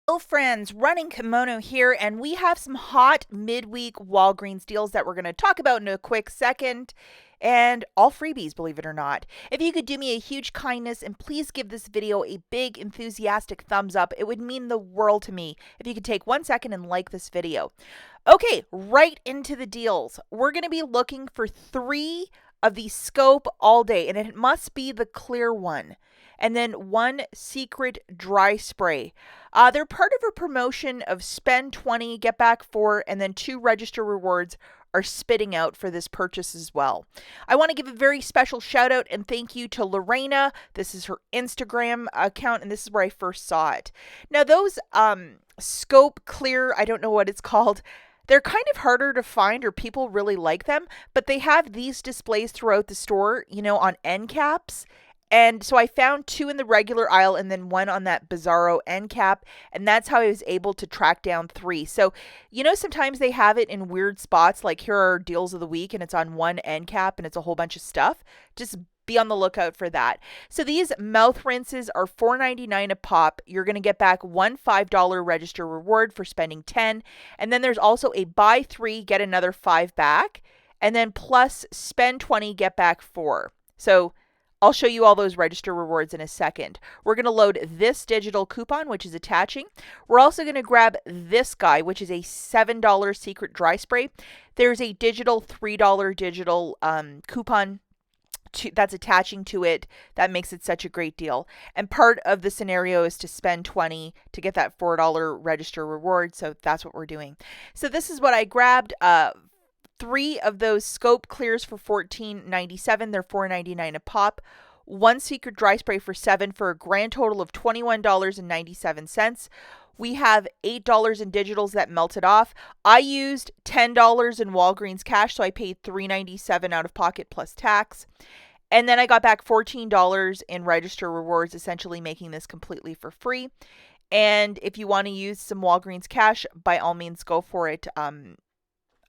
Hello friends, Running Kimono here, and we have some hot midweek Walgreens deals that we're going to talk about in a quick second, and all freebies, believe it or not. If you could do me a huge kindness and please give this video a big enthusiastic thumbs up, it would mean the world to me if you could take 1 second and like this video. Okay, right into the deals. We're going to be looking for 3 of the scope all day, and it must be the clear one. And then 1 secret dry spray. They're part of a promotion of spend 20, get back 4, and then 2 register rewards are spitting out for this purchase as well. I want to give a very special shout out and thank you to Lorena. This is her Instagram account, and this is where I first saw it. Now, those scope clear, I don't know what it's called. They're kind of harder to find, or people really like them, but they have these displays throughout the store, on end caps. And so I found 2 in the regular aisle and then 1 on that Bizarro end cap. And that's how I was able to track down 3. So, sometimes they have it in weird spots, like here are deals of the week and it's on 1 end cap and it's a whole bunch of stuff. Just be on the lookout for that. So these mouth rinses are $4.99 a pop. You're going to get back 1 $5 register reward for spending 10. And then there's also a buy 3, get another 5 back. And then plus spend 20, get back 4. So I'll show you all those register rewards in a second. We're going to load this digital coupon, which is attaching. We're also going to grab this guy, which is a $7 secret dry spray. There's a digital $3 digital coupon that's attaching to it. That makes it such a great deal. And part of the scenario is to spend 20 to get that $4 register reward. So that's what we're doing. So this is what I grabbed. 3 of those scope clears for $14.97. They're $4.99 a pop. 1 secret dry spray for $7 for a grand total of $21.97. We have $8 in digitals that melted off. I used $10 in Walgreens cash, so I paid $3.97 out of pocket plus tax. And then I got back $14 in register rewards, essentially making this completely for free. And if you want to use some Walgreens cash, by all means, go for it.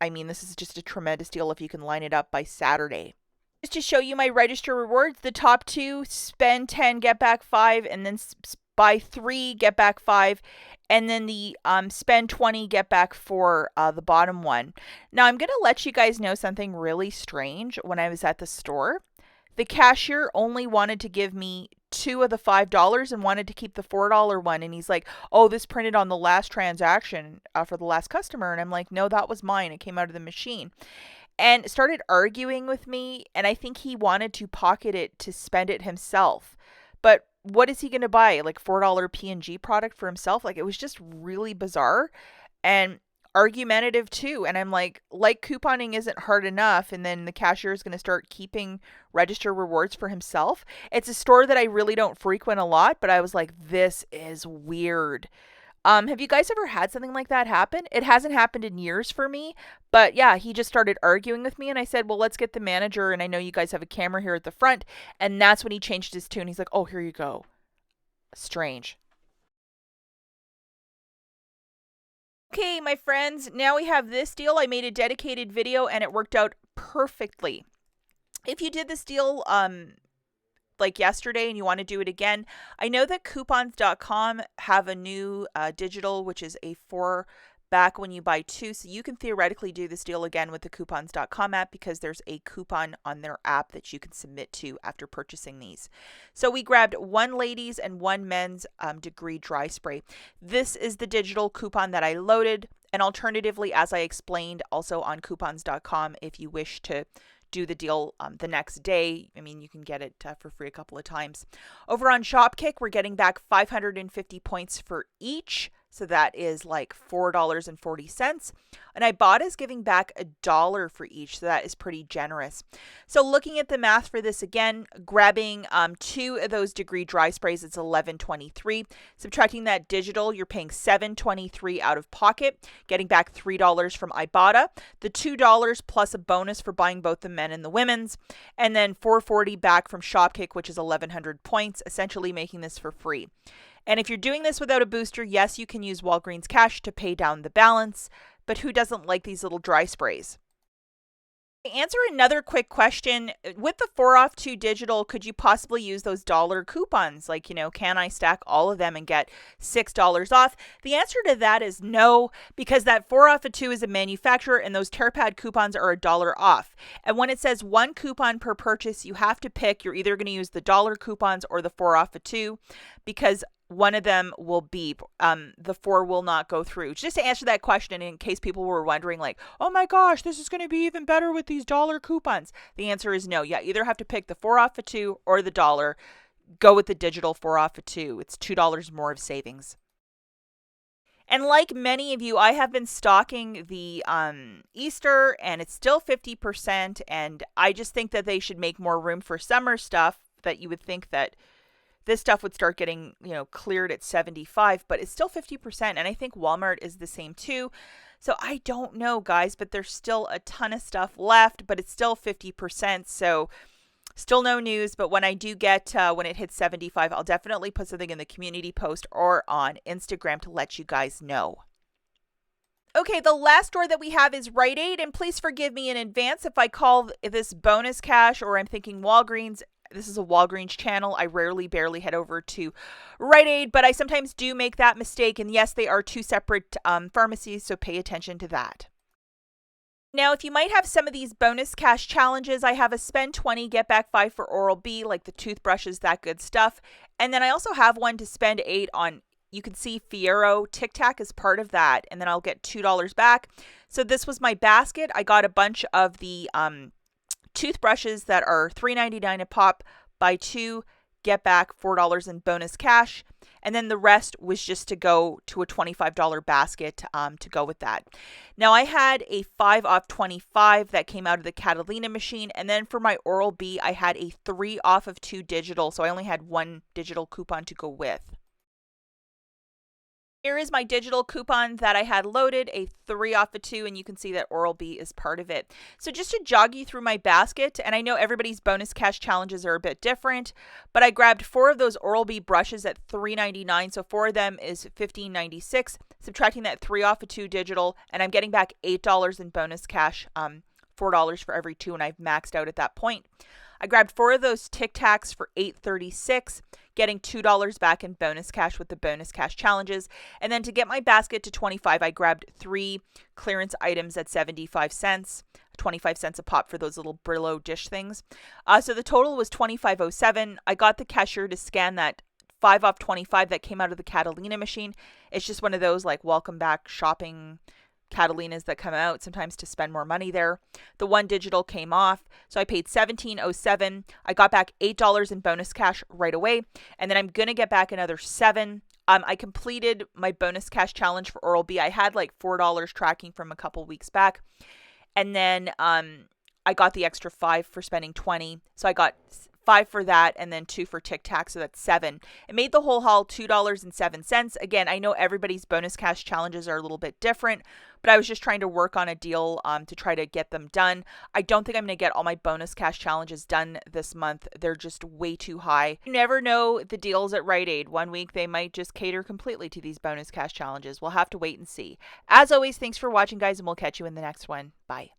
This is just a tremendous deal if you can line it up by Saturday. Just to show you my register rewards, the top 2, spend 10, get back 5, and then buy 3, get back 5, and then the spend 20, get back 4, the bottom one. Now, I'm going to let you guys know something really strange. When I was at the store, the cashier only wanted to give me 2 of the $5 and wanted to keep the $4 one. And he's like, oh, this printed on the last transaction for the last customer. And I'm like, no, that was mine. It came out of the machine. And started arguing with me. And I think he wanted to pocket it to spend it himself. But what is he going to buy? Like $4 P&G product for himself? Like, it was just really bizarre and argumentative too. And I'm like couponing isn't hard enough, and then the cashier is going to start keeping register rewards for himself. It's a store that I really don't frequent a lot, but I was like, this is weird. Have you guys ever had something like that happen? It hasn't happened in years for me, but yeah, he just started arguing with me, and I said, well, let's get the manager, and I know you guys have a camera here at the front, and that's when he changed his tune. He's like, oh, here you go. Strange. Okay, my friends, now we have this deal. I made a dedicated video and it worked out perfectly. If you did this deal like yesterday and you want to do it again, I know that coupons.com have a new digital, which is a 4 back when you buy 2. So you can theoretically do this deal again with the coupons.com app because there's a coupon on their app that you can submit to after purchasing these. So we grabbed 1 ladies and 1 men's degree dry spray. This is the digital coupon that I loaded. And alternatively, as I explained, also on coupons.com, if you wish to do the deal the next day, you can get it for free a couple of times. Over on Shopkick, we're getting back 550 points for each. So that is like $4.40. And IBOTTA is giving back $1 for each. So that is pretty generous. So looking at the math for this again, grabbing 2 of those degree dry sprays, it's $11.23. Subtracting that digital, you're paying $7.23 out of pocket, getting back $3 from IBOTTA. The $2 plus a bonus for buying both the men and the women's. And then $4.40 back from Shopkick, which is 1,100 points, essentially making this for free. And if you're doing this without a booster, yes, you can use Walgreens cash to pay down the balance, but who doesn't like these little dry sprays? To answer another quick question, with the 4 off 2 digital, could you possibly use those dollar coupons? Like, can I stack all of them and get $6 off? The answer to that is no, because that 4 off of 2 is a manufacturer and those TerPad coupons are $1 off. And when it says one coupon per purchase, you have to pick. You're either going to use the dollar coupons or the 4 off of 2, because one of them will beep. The 4 will not go through. Just to answer that question, in case people were wondering, like, oh my gosh, this is going to be even better with these dollar coupons. The answer is no. You either have to pick the 4 off of 2 or the dollar. Go with the digital 4 off of 2. It's $2 more of savings. And like many of you, I have been stocking the Easter, and it's still 50%. And I just think that they should make more room for summer stuff, that you would think that this stuff would start getting, cleared at 75, but it's still 50%. And I think Walmart is the same too. So I don't know, guys, but there's still a ton of stuff left, but it's still 50%. So still no news. But when I do get, when it hits 75, I'll definitely put something in the community post or on Instagram to let you guys know. Okay, the last store that we have is Rite Aid, and please forgive me in advance if I call this bonus cash or I'm thinking Walgreens. This is a Walgreens channel. I barely head over to Rite Aid, but I sometimes do make that mistake. And yes, they are two separate pharmacies, so pay attention to that. Now, if you might have some of these bonus cash challenges, I have a spend 20, get back 5 for Oral-B, like the toothbrushes, that good stuff. And then I also have one to spend 8 on, you can see Fiero Tic Tac is part of that, and then I'll get $2 back. So this was my basket. I got a bunch of the toothbrushes that are $3.99 a pop. Buy 2, get back $4 in bonus cash. And then the rest was just to go to a $25 basket to go with that. Now, I had a 5 off 25 that came out of the Catalina machine. And then for my Oral-B, I had a 3 off of 2 digital. So I only had 1 digital coupon to go with. Here is my digital coupon that I had loaded, a 3 off of 2, and you can see that Oral-B is part of it. So just to jog you through my basket, and I know everybody's bonus cash challenges are a bit different, but I grabbed 4 of those Oral-B brushes at $3.99, so 4 of them is $15.96, subtracting that 3 off of 2 digital, and I'm getting back $8 in bonus cash, $4 for every 2, and I've maxed out at that point. I grabbed 4 of those Tic Tacs for $8.36, getting $2 back in bonus cash with the bonus cash challenges. And then to get my basket to 25, I grabbed 3 clearance items at 75 cents, 25 cents a pop for those little Brillo dish things. So the total was $25.07. I got the cashier to scan that 5 off 25 that came out of the Catalina machine. It's just one of those like welcome back shopping Catalinas that come out sometimes to spend more money there. The 1 digital came off, so I paid $17.07. I got back $8 in bonus cash right away, and then I'm gonna get back another $7. I completed my bonus cash challenge for Oral-B. I had like $4 tracking from a couple weeks back, and then I got the extra 5 for spending 20. So I got 5 for that, and then 2 for Tic Tac, so that's 7. It made the whole haul $2.07. Again, I know everybody's bonus cash challenges are a little bit different, but I was just trying to work on a deal to try to get them done. I don't think I'm going to get all my bonus cash challenges done this month. They're just way too high. You never know the deals at Rite Aid. One week they might just cater completely to these bonus cash challenges. We'll have to wait and see. As always, thanks for watching, guys, and we'll catch you in the next one. Bye.